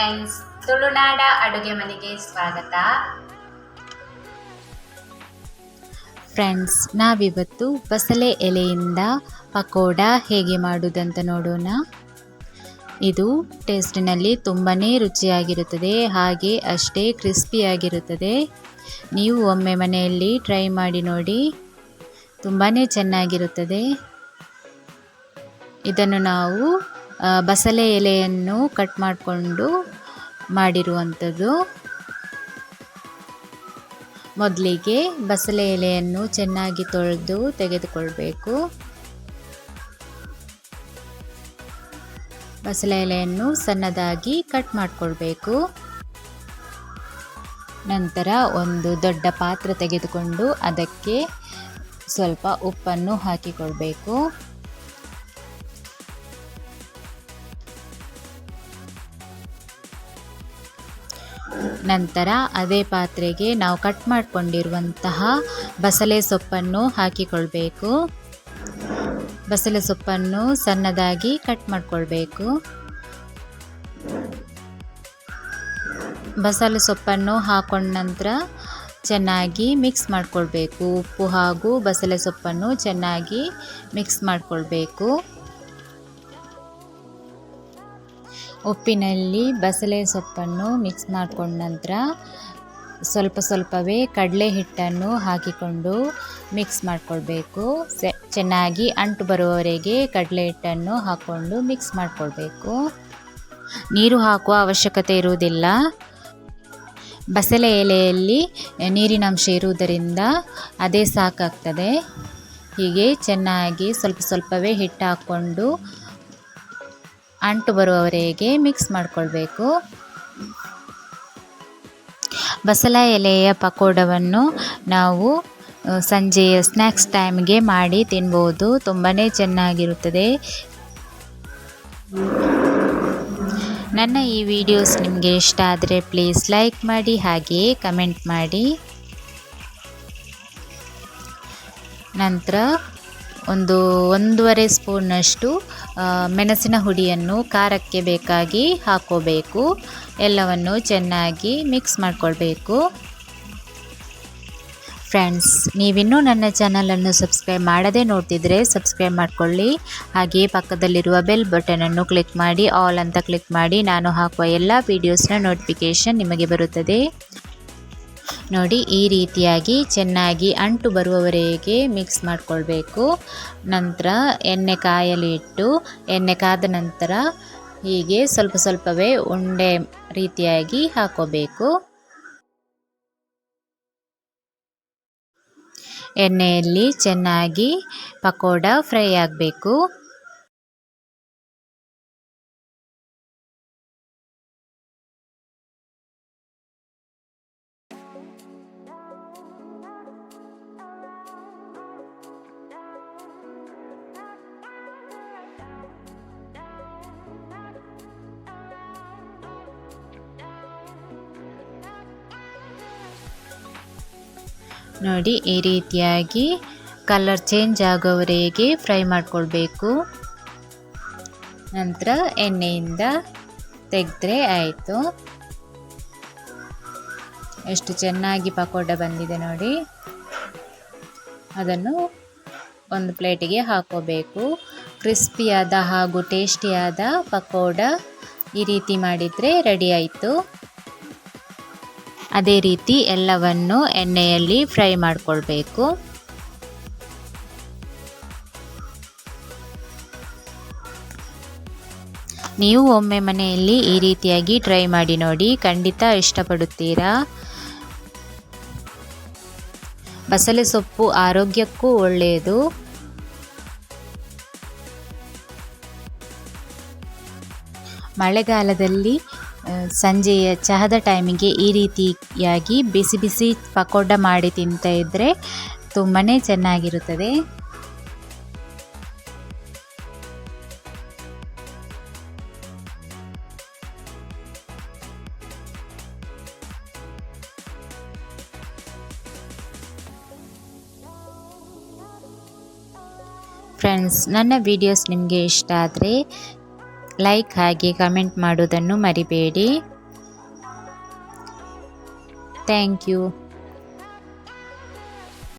Friends, ತುಳುನಾಡ ಅಡುಗೆ ಮನೆಗೆ ಸ್ವಾಗತ. ಫ್ರೆಂಡ್ಸ್, ನಾವಿವತ್ತು ಬಸಳೆ ಎಲೆಯಿಂದ ಪಕೋಡ ಹೇಗೆ ಮಾಡುವುದಂತ ನೋಡೋಣ. ಇದು ಟೇಸ್ಟಿನಲ್ಲಿ ತುಂಬಾ ರುಚಿಯಾಗಿರುತ್ತದೆ, ಹಾಗೆ ಅಷ್ಟೇ ಕ್ರಿಸ್ಪಿಯಾಗಿರುತ್ತದೆ. ನೀವು ಒಮ್ಮೆ ಮನೆಯಲ್ಲಿ ಟ್ರೈ ಮಾಡಿ ನೋಡಿ, ತುಂಬಾ ಚೆನ್ನಾಗಿರುತ್ತದೆ. ಇದನ್ನು ನಾವು ಬಸಳೆ ಎಲೆಯನ್ನು ಕಟ್ ಮಾಡಿಕೊಂಡು ಮಾಡಿರುವಂಥದ್ದು. ಮೊದಲಿಗೆ ಬಸಳೆ ಎಲೆಯನ್ನು ಚೆನ್ನಾಗಿ ತೊಳೆದು ತೆಗೆದುಕೊಳ್ಬೇಕು. ಬಸಳೆ ಎಲೆಯನ್ನು ಸಣ್ಣದಾಗಿ ಕಟ್ ಮಾಡಿಕೊಳ್ಬೇಕು. ನಂತರ ಒಂದು ದೊಡ್ಡ ಪಾತ್ರೆ ತೆಗೆದುಕೊಂಡು ಅದಕ್ಕೆ ಸ್ವಲ್ಪ ಉಪ್ಪನ್ನು ಹಾಕಿಕೊಳ್ಬೇಕು. ನಂತರ ಅದೇ ಪಾತ್ರೆಗೆ ನಾವು ಕಟ್ ಮಾಡಿಕೊಂಡಿರುವಂತಹ ಬಸಳೆ ಸೊಪ್ಪನ್ನು ಹಾಕಿಕೊಳ್ಬೇಕು. ಬಸಳೆ ಸೊಪ್ಪನ್ನು ಸಣ್ಣದಾಗಿ ಕಟ್ ಮಾಡಿಕೊಳ್ಬೇಕು. ಬಸಳೆ ಸೊಪ್ಪನ್ನು ಹಾಕೊಂಡ ನಂತರ ಚೆನ್ನಾಗಿ ಮಿಕ್ಸ್ ಮಾಡಿಕೊಳ್ಬೇಕು. ಉಪ್ಪು ಹಾಗೂ ಬಸಳೆ ಸೊಪ್ಪನ್ನು ಚೆನ್ನಾಗಿ ಮಿಕ್ಸ್ ಮಾಡಿಕೊಳ್ಬೇಕು. ಉಪ್ಪಿನಲ್ಲಿ ಬಸಳೆ ಸೊಪ್ಪನ್ನು ಮಿಕ್ಸ್ ಮಾಡಿಕೊಂಡ ನಂತರ ಸ್ವಲ್ಪವೇ ಕಡಲೆ ಹಿಟ್ಟನ್ನು ಹಾಕಿಕೊಂಡು ಮಿಕ್ಸ್ ಮಾಡಿಕೊಳ್ಬೇಕು. ಚೆನ್ನಾಗಿ ಅಂಟು ಬರುವವರೆಗೆ ಕಡಲೆ ಹಿಟ್ಟನ್ನು ಹಾಕ್ಕೊಂಡು ಮಿಕ್ಸ್ ಮಾಡಿಕೊಳ್ಬೇಕು. ನೀರು ಹಾಕುವ ಅವಶ್ಯಕತೆ ಇರುವುದಿಲ್ಲ. ಬಸಳೆ ಎಲೆಯಲ್ಲಿ ನೀರಿನಂಶ ಇರುವುದರಿಂದ ಅದೇ ಸಾಕಾಗ್ತದೆ. ಹೀಗೆ ಚೆನ್ನಾಗಿ ಸ್ವಲ್ಪವೇ ಹಿಟ್ಟು ಹಾಕ್ಕೊಂಡು ಅಂಟು ಬರುವವರೆಗೆ ಮಿಕ್ಸ್ ಮಾಡಿಕೊಳ್ಬೇಕು. ಬಸಳೆ ಎಲೆಯ ಪಕೋಡವನ್ನು ನಾವು ಸಂಜೆಯ ಸ್ನ್ಯಾಕ್ಸ್ ಟೈಮ್ಗೆ ಮಾಡಿ ತಿನ್ಬೋದು. ತುಂಬಾ ಚೆನ್ನಾಗಿರುತ್ತದೆ. ನನ್ನ ಈ ವಿಡಿಯೋಸ್ ನಿಮಗೆ ಇಷ್ಟ ಆದರೆ ಪ್ಲೀಸ್ ಲೈಕ್ ಮಾಡಿ, ಹಾಗೆಯೇ ಕಮೆಂಟ್ ಮಾಡಿ. ನಂತರ 1.5 ಸ್ಪೂನ್ನಷ್ಟು ಮೆಣಸಿನ ಹುಡಿಯನ್ನು ಖಾರಕ್ಕೆ ಬೇಕಾಗಿ ಹಾಕೋಬೇಕು. ಎಲ್ಲವನ್ನು ಚೆನ್ನಾಗಿ ಮಿಕ್ಸ್ ಮಾಡಿಕೊಳ್ಬೇಕು. ಫ್ರೆಂಡ್ಸ್, ನೀವಿನ್ನೂ ನನ್ನ ಚಾನಲನ್ನು ಸಬ್ಸ್ಕ್ರೈಬ್ ಮಾಡದೆ ನೋಡ್ತಿದ್ರೆ ಸಬ್ಸ್ಕ್ರೈಬ್ ಮಾಡಿಕೊಳ್ಳಿ. ಹಾಗೆಯೇ ಪಕ್ಕದಲ್ಲಿರುವ ಬೆಲ್ ಬಟನನ್ನು ಕ್ಲಿಕ್ ಮಾಡಿ, ಆಲ್ ಅಂತ ಕ್ಲಿಕ್ ಮಾಡಿ. ನಾನು ಹಾಕುವ ಎಲ್ಲ ವೀಡಿಯೋಸ್ನ ನೋಟಿಫಿಕೇಷನ್ ನಿಮಗೆ ಬರುತ್ತದೆ. ನೋಡಿ, ಈ ರೀತಿಯಾಗಿ ಚೆನ್ನಾಗಿ ಅಂಟು ಬರುವವರೆಗೆ ಮಿಕ್ಸ್ ಮಾಡಿಕೊಳ್ಬೇಕು. ನಂತರ ಎಣ್ಣೆ ಕಾಯಲು ಇಟ್ಟು, ಎಣ್ಣೆ ಕಾದ ನಂತರ ಹೀಗೆ ಸ್ವಲ್ಪವೇ ಉಂಡೆ ರೀತಿಯಾಗಿ ಹಾಕೋಬೇಕು. ಎಣ್ಣೆಯಲ್ಲಿ ಚೆನ್ನಾಗಿ ಪಕೋಡ ಫ್ರೈ ಆಗಬೇಕು. ನೋಡಿ, ಈ ರೀತಿಯಾಗಿ ಕಲರ್ ಚೇಂಜ್ ಆಗೋವರೆಗೆ ಫ್ರೈ ಮಾಡಿಕೊಳ್ಬೇಕು. ನಂತರ ಎಣ್ಣೆಯಿಂದ ತೆಗೆದ್ರೆ ಆಯಿತು. ಎಷ್ಟು ಚೆನ್ನಾಗಿ ಪಕೋಡ ಬಂದಿದೆ ನೋಡಿ. ಅದನ್ನು ಒಂದು ಪ್ಲೇಟಿಗೆ ಹಾಕೋಬೇಕು. ಕ್ರಿಸ್ಪಿಯಾದ ಹಾಗೂ ಟೇಸ್ಟಿಯಾದ ಪಕೋಡ ಈ ರೀತಿ ಮಾಡಿದರೆ ರೆಡಿ ಆಯಿತು. ಅದೇ ರೀತಿ ಎಲ್ಲವನ್ನು ಎಣ್ಣೆಯಲ್ಲಿ ಫ್ರೈ ಮಾಡಿಕೊಳ್ಬೇಕು. ನೀವು ಒಮ್ಮೆ ಮನೆಯಲ್ಲಿ ಈ ರೀತಿಯಾಗಿ ಟ್ರೈ ಮಾಡಿ ನೋಡಿ, ಖಂಡಿತ ಇಷ್ಟಪಡುತ್ತೀರಾ. ಬಸಳೆ ಸೊಪ್ಪು ಆರೋಗ್ಯಕ್ಕೂ ಒಳ್ಳೆಯದು. ಮಳೆಗಾಲದಲ್ಲಿ ಸಂಜೆಯ ಚಹಾದ ಟೈಮಿಗೆ ಈ ರೀತಿಯಾಗಿ ಬಿಸಿ ಪಕೋಡ ಮಾಡಿ ತಿಂತಾ ಇದ್ದರೆ ತುಂಬಾ ಚೆನ್ನಾಗಿರುತ್ತದೆ. ಫ್ರೆಂಡ್ಸ್, ನನ್ನ ವಿಡಿಯೋಸ್ ನಿಮಗೆ ಇಷ್ಟ ಆದರೆ ಲೈಕ್ ಹಾಗೆ ಕಮೆಂಟ್ ಮಾಡೋದನ್ನು ಮರಿಬೇಡಿ. Thank you.